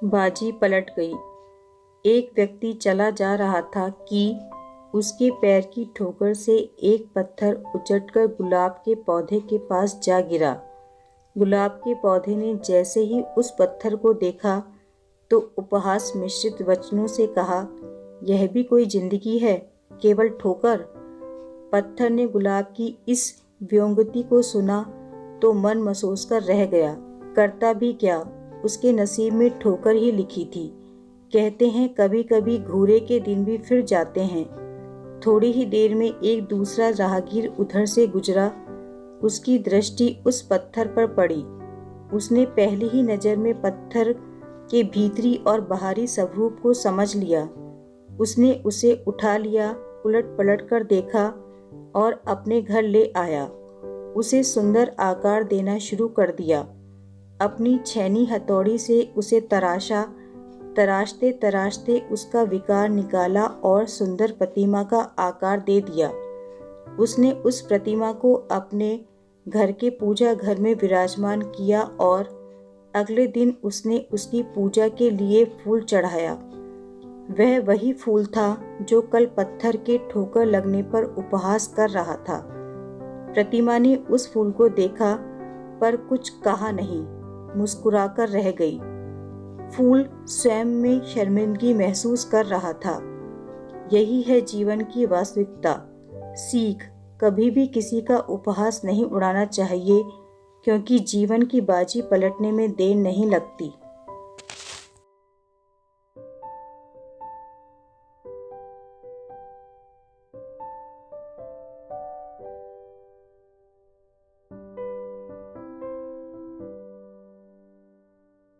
बाजी पलट गई। एक व्यक्ति चला जा रहा था कि उसके पैर की ठोकर से एक पत्थर उचटकर गुलाब के पौधे के पास जा गिरा। गुलाब के पौधे ने जैसे ही उस पत्थर को देखा तो उपहास मिश्रित वचनों से कहा, यह भी कोई जिंदगी है, केवल ठोकर। पत्थर ने गुलाब की इस व्योंगति को सुना तो मन मसोस कर रह गया। करता भी क्या, उसके नसीब में ठोकर ही लिखी थी। कहते हैं कभी कभी घूरे के दिन भी फिर जाते हैं। थोड़ी ही देर में एक दूसरा राहगीर उधर से गुजरा। उसकी दृष्टि उस पत्थर पर पड़ी। उसने पहली ही नज़र में पत्थर के भीतरी और बाहरी स्वरूप को समझ लिया। उसने उसे उठा लिया, उलट पलट कर देखा और अपने घर ले आया। उसे सुंदर आकार देना शुरू कर दिया। अपनी छैनी हथौड़ी से उसे तराशा। तराशते तराशते उसका विकार निकाला और सुंदर प्रतिमा का आकार दे दिया। उसने उस प्रतिमा को अपने घर के पूजा घर में विराजमान किया और अगले दिन उसने उसकी पूजा के लिए फूल चढ़ाया। वह वही फूल था जो कल पत्थर के ठोकर लगने पर उपहास कर रहा था। प्रतिमा ने उस फूल को देखा पर कुछ कहा नहीं, मुस्कुराकर रह गई। फूल स्वयं में शर्मिंदगी महसूस कर रहा था। यही है जीवन की वास्तविकता। सीख, कभी भी किसी का उपहास नहीं उड़ाना चाहिए, क्योंकि जीवन की बाजी पलटने में देर नहीं लगती।